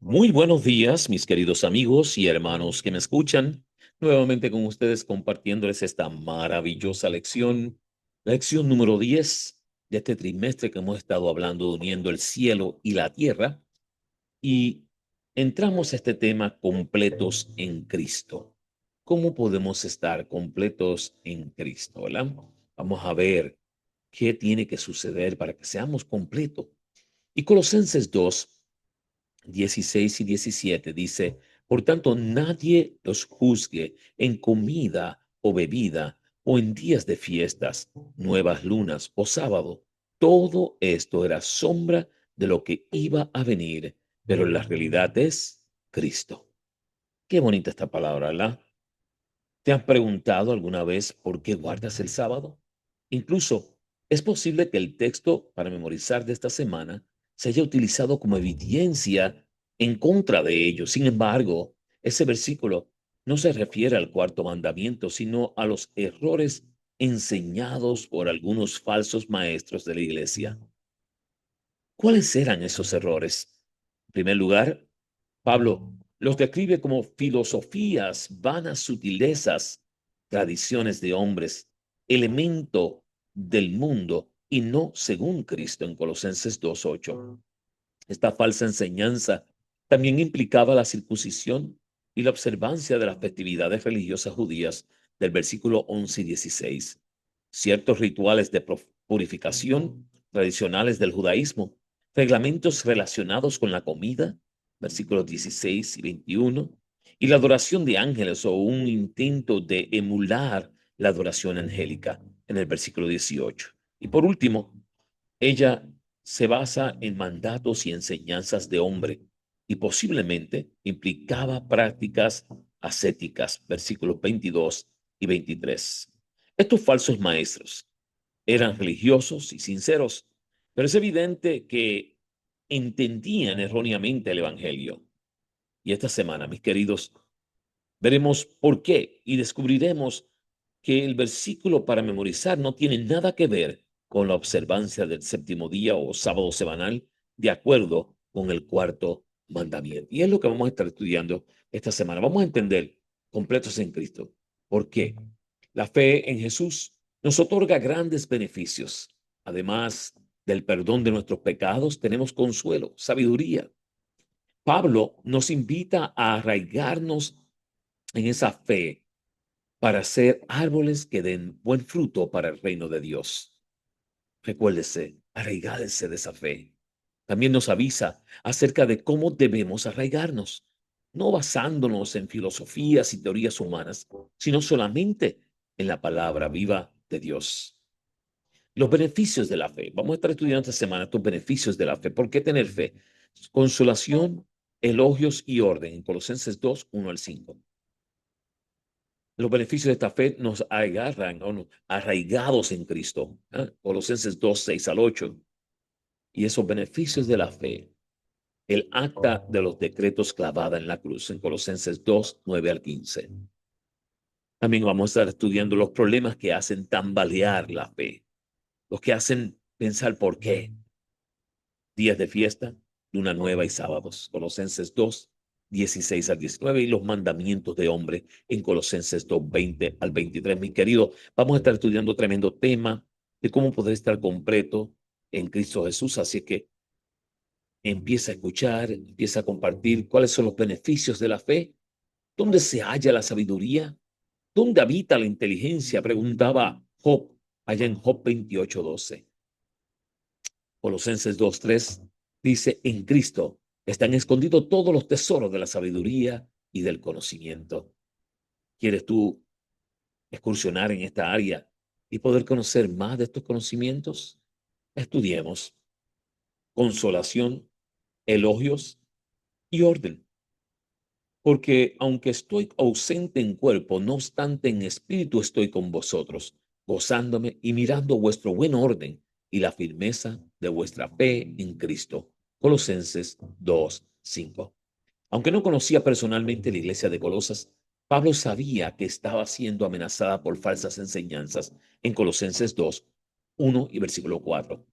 Muy buenos días, mis queridos amigos y hermanos que me escuchan. Nuevamente con ustedes compartiéndoles esta maravillosa lección, la lección número 10 de este trimestre que hemos estado hablando de uniendo el cielo y la tierra. Y entramos a este tema completos en Cristo. ¿Cómo podemos estar completos en Cristo, verdad? Vamos a ver qué tiene que suceder para que seamos completos. Y Colosenses 2 16 y 17 dice, por tanto, nadie los juzgue en comida o bebida o en días de fiestas, nuevas lunas o sábado. Todo esto era sombra de lo que iba a venir, pero la realidad es Cristo. Qué bonita esta palabra, ¿verdad? ¿Te has preguntado alguna vez por qué guardas el sábado? Incluso es posible que el texto para memorizar de esta semana se haya utilizado como evidencia en contra de ello. Sin embargo, ese versículo no se refiere al cuarto mandamiento, sino a los errores enseñados por algunos falsos maestros de la iglesia. ¿Cuáles eran esos errores? En primer lugar, Pablo los describe como filosofías, vanas sutilezas, tradiciones de hombres, elemento del mundo y no según Cristo en Colosenses 2:8. Esta falsa enseñanza también implicaba la circuncisión y la observancia de las festividades religiosas judías del versículo 11 y 16. Ciertos rituales de purificación tradicionales del judaísmo, reglamentos relacionados con la comida, versículos 16 y 21, y la adoración de ángeles o un intento de emular la adoración angélica en el versículo 18. Y por último, ella se basa en mandatos y enseñanzas de hombre y posiblemente implicaba prácticas ascéticas, versículos 22 y 23. Estos falsos maestros eran religiosos y sinceros, pero es evidente que entendían erróneamente el Evangelio. Y esta semana, mis queridos, veremos por qué y descubriremos que el versículo para memorizar no tiene nada que ver con la observancia del séptimo día o sábado semanal, de acuerdo con el cuarto mandamiento. Y es lo que vamos a estar estudiando esta semana. Vamos a entender completos en Cristo. ¿Por qué? La fe en Jesús nos otorga grandes beneficios. Además del perdón de nuestros pecados, tenemos consuelo, sabiduría. Pablo nos invita a arraigarnos en esa fe para ser árboles que den buen fruto para el reino de Dios. Recuérdese, arraigarse de esa fe. También nos avisa acerca de cómo debemos arraigarnos, no basándonos en filosofías y teorías humanas, sino solamente en la palabra viva de Dios. Los beneficios de la fe. Vamos a estar estudiando esta semana estos beneficios de la fe. ¿Por qué tener fe? Consolación, elogios y orden en Colosenses 2, 1 al 5. Los beneficios de esta fe nos agarran o arraigados en Cristo. Colosenses 2, 6 al 8. Y esos beneficios de la fe, el acta de los decretos clavada en la cruz en Colosenses 2, 9 al 15. También vamos a estar estudiando los problemas que hacen tambalear la fe, los que hacen pensar por qué. Días de fiesta, luna nueva y sábados. Colosenses 2, 16 al 19 y los mandamientos de hombre en Colosenses 2, 20 al 23. Mi querido, vamos a estar estudiando tremendo tema de cómo poder estar completo en Cristo Jesús. Así que empieza a escuchar, empieza a compartir cuáles son los beneficios de la fe, dónde se halla la sabiduría, dónde habita la inteligencia, preguntaba Job allá en Job 28, 12. Colosenses 2:3 dice, en Cristo están escondidos todos los tesoros de la sabiduría y del conocimiento. ¿Quieres tú excursionar en esta área y poder conocer más de estos conocimientos? Estudiemos consolación, elogios y orden. Porque aunque estoy ausente en cuerpo, no obstante en espíritu estoy con vosotros, gozándome y mirando vuestro buen orden y la firmeza de vuestra fe en Cristo. Colosenses 2:5. Aunque no conocía personalmente la iglesia de Colosas, Pablo sabía que estaba siendo amenazada por falsas enseñanzas en Colosenses 2:1 y versículo 4.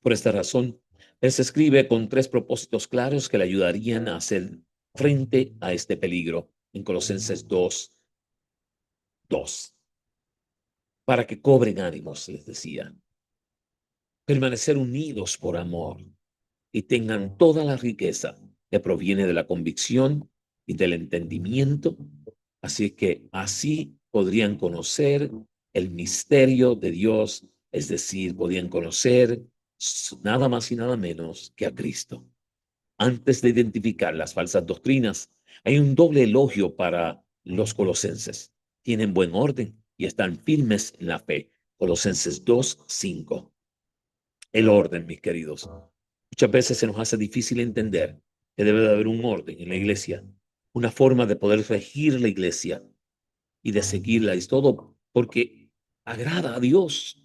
Por esta razón, Él se escribe con tres propósitos claros que le ayudarían a hacer frente a este peligro en Colosenses 2:2. Para que cobren ánimos, les decía, permanecer unidos por amor y tengan toda la riqueza que proviene de la convicción y del entendimiento. Así que así podrían conocer el misterio de Dios, es decir, podían conocer nada más y nada menos que a Cristo. Antes de identificar las falsas doctrinas, hay un doble elogio para los colosenses. Tienen buen orden y están firmes en la fe. Colosenses 2:5. El orden, mis queridos. Muchas veces se nos hace difícil entender que debe de haber un orden en la iglesia, una forma de poder regir la iglesia y de seguirla. Es todo porque agrada a Dios.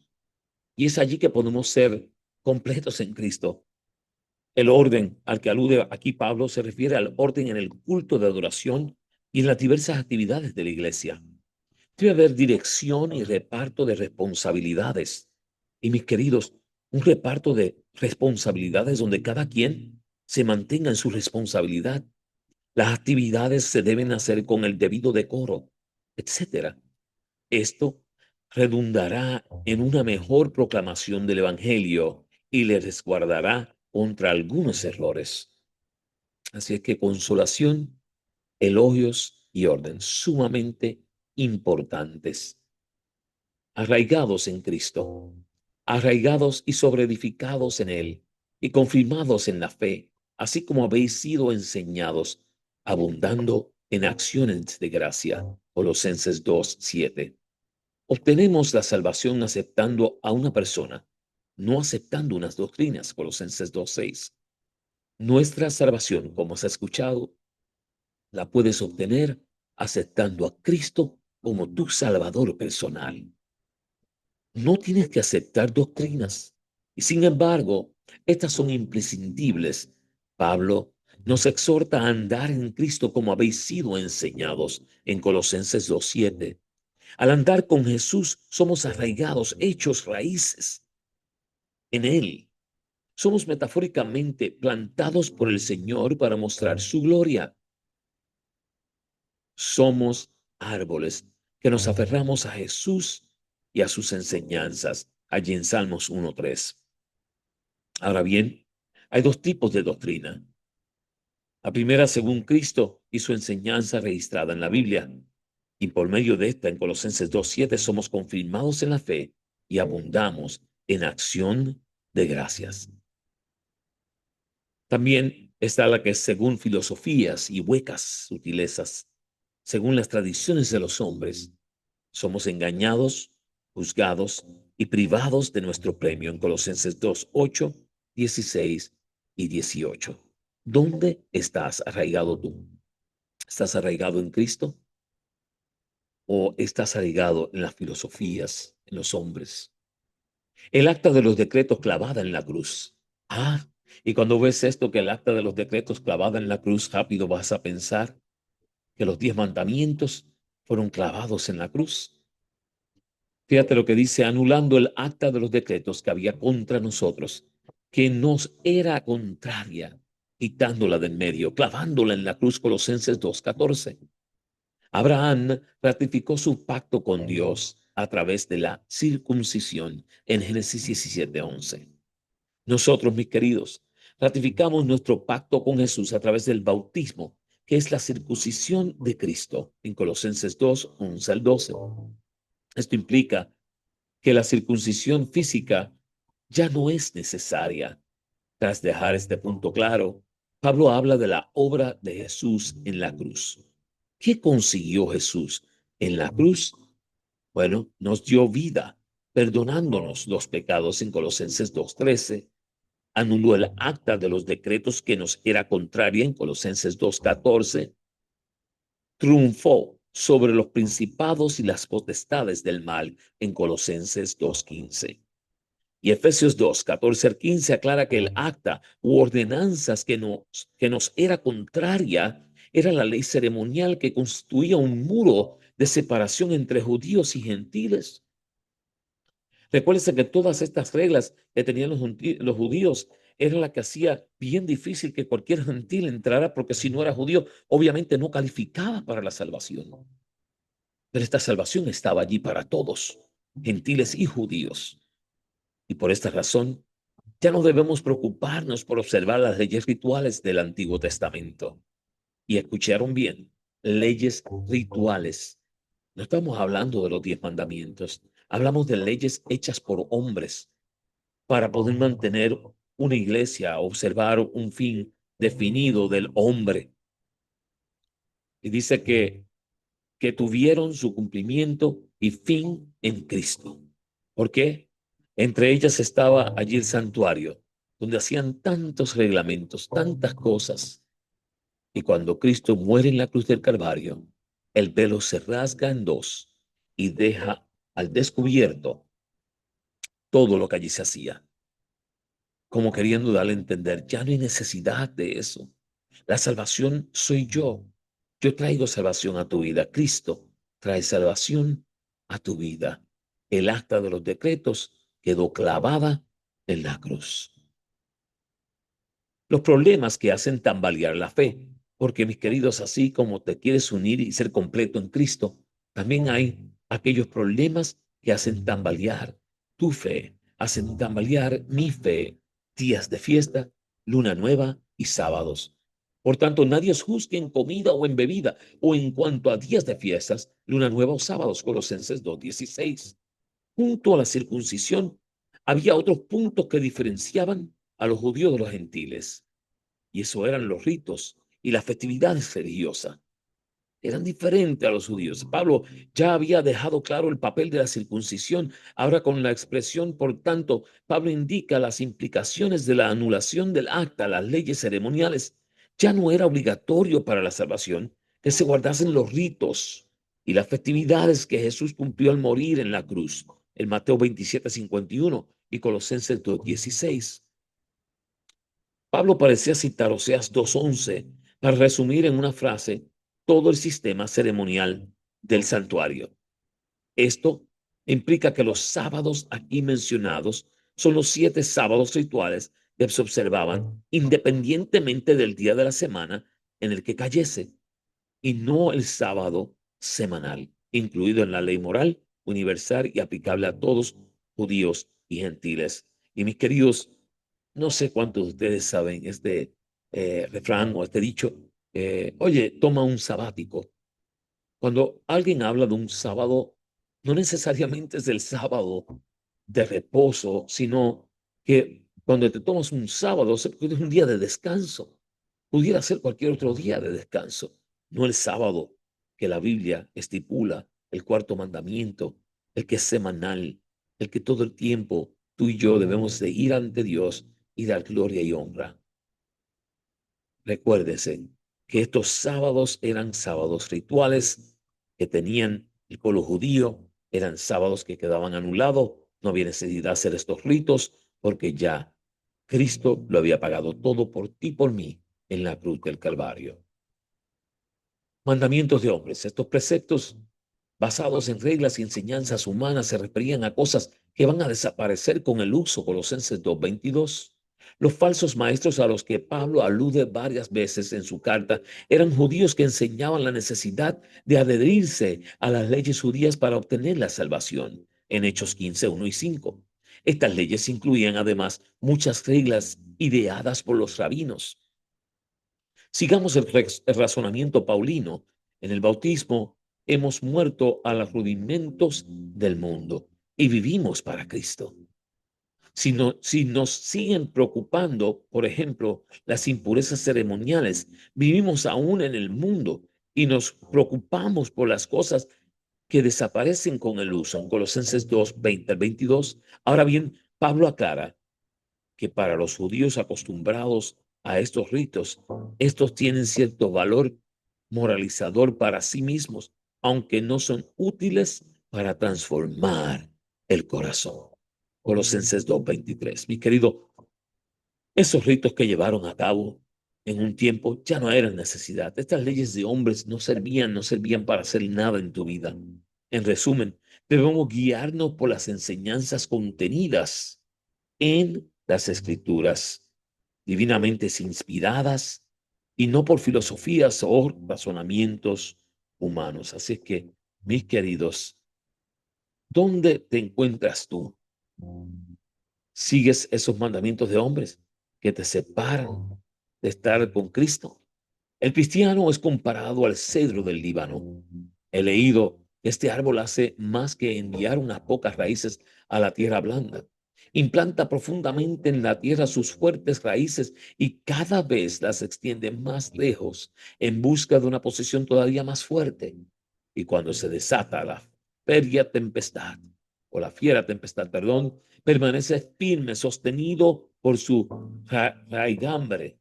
Y es allí que podemos ser completos en Cristo. El orden al que alude aquí Pablo se refiere al orden en el culto de adoración y en las diversas actividades de la iglesia. Debe haber dirección y reparto de responsabilidades. Y mis queridos, un reparto de responsabilidades donde cada quien se mantenga en su responsabilidad. Las actividades se deben hacer con el debido decoro, etcétera. Esto redundará en una mejor proclamación del Evangelio y les resguardará contra algunos errores. Así es que consolación, elogios y orden sumamente importantes. Arraigados en Cristo, arraigados y sobreedificados en Él y confirmados en la fe, así como habéis sido enseñados, abundando en acciones de gracia. Colosenses 2:7. Obtenemos la salvación aceptando a una persona, no aceptando unas doctrinas. Colosenses 2:6. Nuestra salvación, como has escuchado, la puedes obtener aceptando a Cristo como tu Salvador personal. No tienes que aceptar doctrinas. Y sin embargo, estas son imprescindibles. Pablo nos exhorta a andar en Cristo como habéis sido enseñados en Colosenses 2:7. Al andar con Jesús somos arraigados, hechos raíces en Él. Somos metafóricamente plantados por el Señor para mostrar su gloria. Somos árboles que nos aferramos a Jesús y a sus enseñanzas, allí en Salmos 1:3. Ahora bien, hay dos tipos de doctrina. La primera, según Cristo y su enseñanza registrada en la Biblia. Y por medio de esta, en Colosenses 2:7, somos confirmados en la fe y abundamos en acción de gracias. También está la que es según filosofías y huecas sutilezas, según las tradiciones de los hombres. Somos engañados, juzgados y privados de nuestro premio en Colosenses 2:8, 16 y 18. ¿Dónde estás arraigado tú? ¿Estás arraigado en Cristo o estás arraigado en las filosofías, en los hombres? El acta de los decretos clavada en la cruz. Y cuando ves esto, que el acta de los decretos clavada en la cruz, rápido vas a pensar que los 10 mandamientos fueron clavados en la cruz. Fíjate lo que dice: anulando el acta de los decretos que había contra nosotros, que nos era contraria, quitándola de en medio, clavándola en la cruz. Colosenses 2:14. Abraham ratificó su pacto con Dios a través de la circuncisión en Génesis 17:11. Nosotros, mis queridos, ratificamos nuestro pacto con Jesús a través del bautismo, que es la circuncisión de Cristo, en Colosenses 2:11-12. Esto implica que la circuncisión física ya no es necesaria. Tras dejar este punto claro, Pablo habla de la obra de Jesús en la cruz. ¿Qué consiguió Jesús en la cruz? Bueno, nos dio vida, perdonándonos los pecados en Colosenses 2:13. Anuló el acta de los decretos que nos era contraria en Colosenses 2:14. Triunfó sobre los principados y las potestades del mal en Colosenses 2:15. Y Efesios 2:14-15 aclara que el acta u ordenanzas que nos era contraria era la ley ceremonial que constituía un muro de separación entre judíos y gentiles. Recuérdense que todas estas reglas que tenían los judíos era la que hacía bien difícil que cualquier gentil entrara, porque si no era judío, obviamente no calificaba para la salvación. Pero esta salvación estaba allí para todos, gentiles y judíos. Y por esta razón, ya no debemos preocuparnos por observar las leyes rituales del Antiguo Testamento. Y escucharon bien, leyes rituales. No estamos hablando de los 10 mandamientos. Hablamos de leyes hechas por hombres para poder mantener una iglesia, observar un fin definido del hombre. Y dice que tuvieron su cumplimiento y fin en Cristo. ¿Por qué? Entre ellas estaba allí el santuario, donde hacían tantos reglamentos, tantas cosas. Y cuando Cristo muere en la cruz del Calvario, el velo se rasga en dos y deja al descubierto todo lo que allí se hacía, como queriendo darle a entender, ya no hay necesidad de eso. La salvación soy yo. Yo traigo salvación a tu vida. Cristo trae salvación a tu vida. El acta de los decretos quedó clavada en la cruz. Los problemas que hacen tambalear la fe, porque mis queridos, así como te quieres unir y ser completo en Cristo, también hay aquellos problemas que hacen tambalear tu fe, hacen tambalear mi fe, días de fiesta, luna nueva y sábados. Por tanto, nadie os juzgue en comida o en bebida, o en cuanto a días de fiestas, luna nueva o sábados, Colosenses 2:16. Junto a la circuncisión, había otros puntos que diferenciaban a los judíos de los gentiles. Y eso eran los ritos y las festividades religiosas. Eran diferentes a los judíos. Pablo ya había dejado claro el papel de la circuncisión. Ahora con la expresión, por tanto, Pablo indica las implicaciones de la anulación del acta, las leyes ceremoniales. Ya no era obligatorio para la salvación que se guardasen los ritos y las festividades que Jesús cumplió al morir en la cruz. En Mateo 27:51 y Colosenses 2:16. Pablo parecía citar Oseas 2:11 para resumir en una frase todo el sistema ceremonial del santuario. Esto implica que los sábados aquí mencionados son los 7 sábados rituales que se observaban independientemente del día de la semana en el que cayese, y no el sábado semanal, incluido en la ley moral universal y aplicable a todos, judíos y gentiles. Y mis queridos, no sé cuántos de ustedes saben este refrán o este dicho, oye, toma un sabático. Cuando alguien habla de un sábado, no necesariamente es el sábado de reposo, sino que cuando te tomas un sábado, es un día de descanso. Pudiera ser cualquier otro día de descanso, no el sábado que la Biblia estipula, el cuarto mandamiento, el que es semanal, el que todo el tiempo tú y yo debemos de ir ante Dios y dar gloria y honra. Recuérdese que estos sábados eran sábados rituales que tenían el pueblo judío, eran sábados que quedaban anulados, no había necesidad de hacer estos ritos porque ya Cristo lo había pagado todo por ti y por mí en la cruz del Calvario. Mandamientos de hombres. Estos preceptos basados en reglas y enseñanzas humanas se referían a cosas que van a desaparecer con el uso, Colosenses 2:22. Los falsos maestros a los que Pablo alude varias veces en su carta eran judíos que enseñaban la necesidad de adherirse a las leyes judías para obtener la salvación, en Hechos 15:1 y 5. Estas leyes incluían además muchas reglas ideadas por los rabinos. Sigamos el razonamiento paulino. En el bautismo hemos muerto a los rudimentos del mundo y vivimos para Cristo. Si nos siguen preocupando, por ejemplo, las impurezas ceremoniales, vivimos aún en el mundo y nos preocupamos por las cosas que desaparecen con el uso. En Colosenses 2:20 al 22. Ahora bien, Pablo aclara que para los judíos acostumbrados a estos ritos, estos tienen cierto valor moralizador para sí mismos, aunque no son útiles para transformar el corazón. Colosenses 2:23. Mi querido, esos ritos que llevaron a cabo en un tiempo ya no eran necesidad. Estas leyes de hombres no servían para hacer nada en tu vida. En resumen, debemos guiarnos por las enseñanzas contenidas en las escrituras. divinamente inspiradas y no por filosofías o razonamientos humanos. Así es que, mis queridos, ¿dónde te encuentras tú? ¿Sigues esos mandamientos de hombres que te separan de estar con Cristo? El cristiano es comparado al cedro del Líbano. He leído que este árbol hace más que enviar unas pocas raíces a la tierra blanda. Implanta profundamente en la tierra sus fuertes raíces y cada vez las extiende más lejos en busca de una posición todavía más fuerte. Y cuando se desata la feria tempestad, o la fiera tempestad, perdón, permanece firme, sostenido por su raigambre.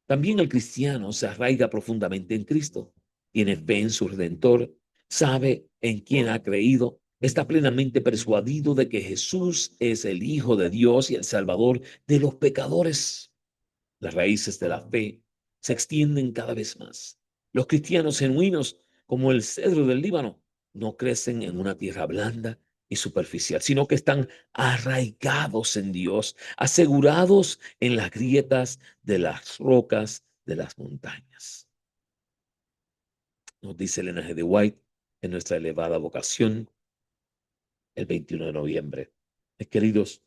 También el cristiano se arraiga profundamente en Cristo, tiene fe en su Redentor, sabe en quién ha creído, está plenamente persuadido de que Jesús es el Hijo de Dios y el Salvador de los pecadores. Las raíces de la fe se extienden cada vez más. Los cristianos genuinos, como el cedro del Líbano, no crecen en una tierra blanda y superficial, sino que están arraigados en Dios, asegurados en las grietas de las rocas de las montañas. Nos dice Elena G. de White en nuestra elevada vocación el 21 de noviembre. Queridos,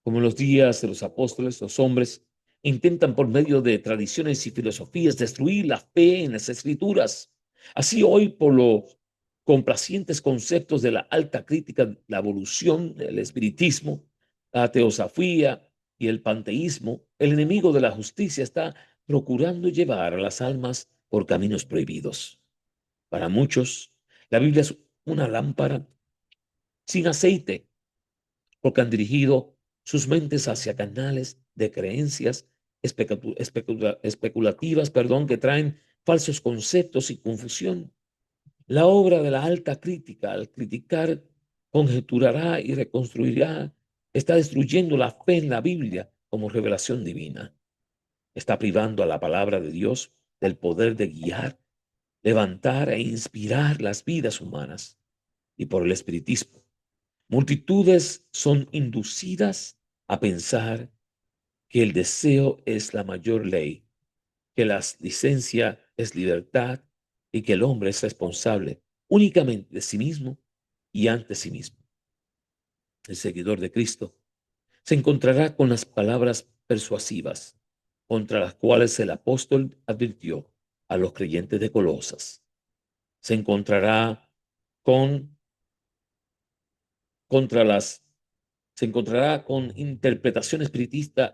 como en los días de los apóstoles, los hombres intentan por medio de tradiciones y filosofías destruir la fe en las escrituras. Así hoy, por los complacientes conceptos de la alta crítica, la evolución, el espiritismo, la teosofía y el panteísmo, el enemigo de la justicia está procurando llevar a las almas por caminos prohibidos. Para muchos, la Biblia es una lámpara sin aceite porque han dirigido sus mentes hacia canales de creencias especulativas, perdón, que traen falsos conceptos y confusión. La obra de la alta crítica, al criticar, conjeturará y reconstruirá, está destruyendo la fe en la Biblia como revelación divina. Está privando a la palabra de Dios del poder de guiar, levantar e inspirar las vidas humanas. Y por el espiritismo, multitudes son inducidas a pensar que el deseo es la mayor ley, que la licencia es libertad y que el hombre es responsable únicamente de sí mismo y ante sí mismo. El seguidor de Cristo se encontrará con las palabras persuasivas contra las cuales el apóstol advirtió a los creyentes de Colosas. Se encontrará con contra las se encontrará con interpretaciones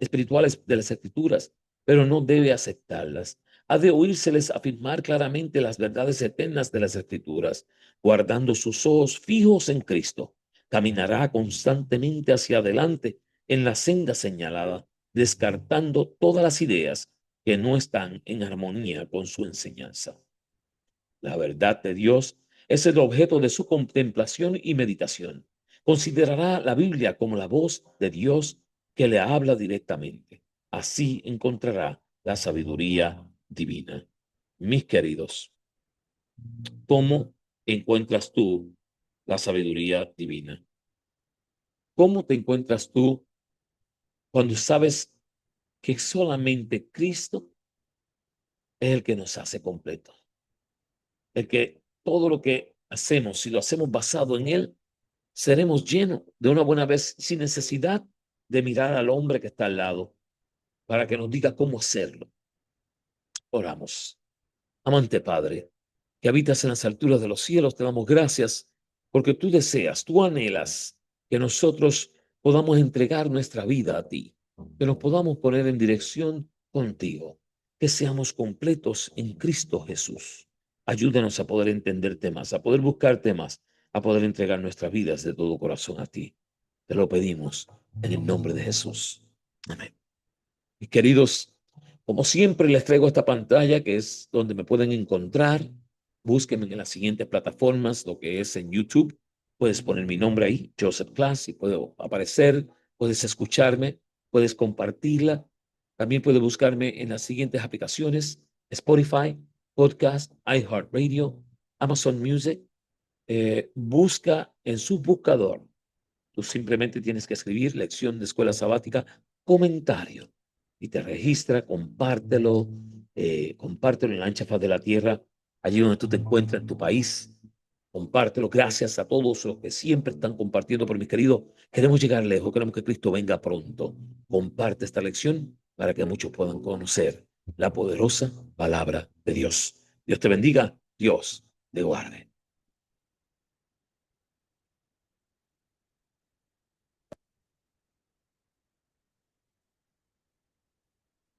espirituales de las escrituras, pero no debe aceptarlas. Ha de oírseles afirmar claramente las verdades eternas de las escrituras, guardando sus ojos fijos en Cristo. Caminará constantemente hacia adelante en la senda señalada, descartando todas las ideas que no están en armonía con su enseñanza. La verdad de Dios es el objeto de su contemplación y meditación. Considerará la Biblia como la voz de Dios que le habla directamente. Así encontrará la sabiduría divina. Mis queridos, ¿cómo encuentras tú la sabiduría divina? ¿Cómo te encuentras tú cuando sabes que solamente Cristo es el que nos hace completos? El que todo lo que hacemos, si lo hacemos basado en Él, seremos llenos de una buena vez sin necesidad de mirar al hombre que está al lado para que nos diga cómo hacerlo. Oramos. Amante Padre, que habitas en las alturas de los cielos, te damos gracias porque tú deseas, tú anhelas que nosotros podamos entregar nuestra vida a ti, que nos podamos poner en dirección contigo, que seamos completos en Cristo Jesús. Ayúdanos a poder entenderte más, a poder buscarte más, a poder entregar nuestras vidas de todo corazón a ti. Te lo pedimos en el nombre de Jesús. Amén. Mis queridos, como siempre les traigo esta pantalla que es donde me pueden encontrar. Búsquenme en las siguientes plataformas, lo que es en YouTube. Puedes poner mi nombre ahí, Joseph Class, y puedo aparecer. Puedes escucharme, puedes compartirla. También puedes buscarme en las siguientes aplicaciones: Spotify, Podcast, iHeartRadio, Amazon Music. Busca en su buscador. Tú simplemente tienes que escribir lección de escuela sabática, comentario. y te registra, compártelo, compártelo en la ancha faz de la tierra, allí donde tú te encuentras en tu país. Compártelo. Gracias a todos los que siempre están compartiendo. Por mis queridos, queremos llegar lejos, queremos que Cristo venga pronto. Comparte esta lección para que muchos puedan conocer la poderosa palabra de Dios. Dios te bendiga, Dios te guarde.